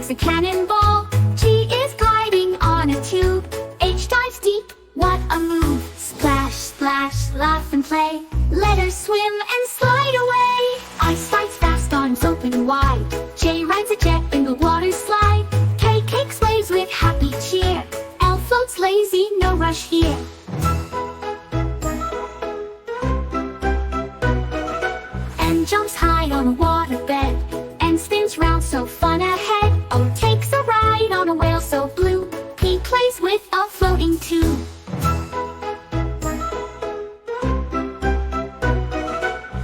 fires a cannonball. G is gliding on a tube. H dives deep, what a move. Splash, splash, laugh and play. Let her swim and slide away. I slides fast, arms open wide. J rides a jet in the water slide. K kicks waves with happy cheer. L floats lazy, no rush here. N jumps high on a waterbed. N spins round, so fun ahead. O takes a ride on a whale so blue. P plays with a floating tube.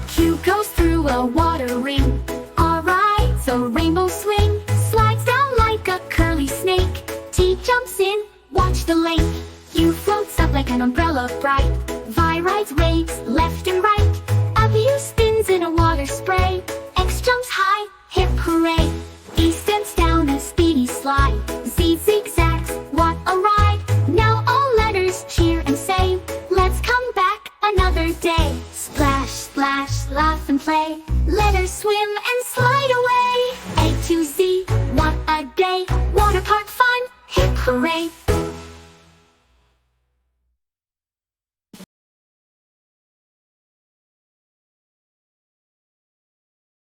Q goes through a water ring. R rides a rainbow swing. Slides down like a curly snake. T jumps in, watch the lake. U floats up like an umbrella bright. Vi rides waves left and right. W spins in a water spray. X jumps high,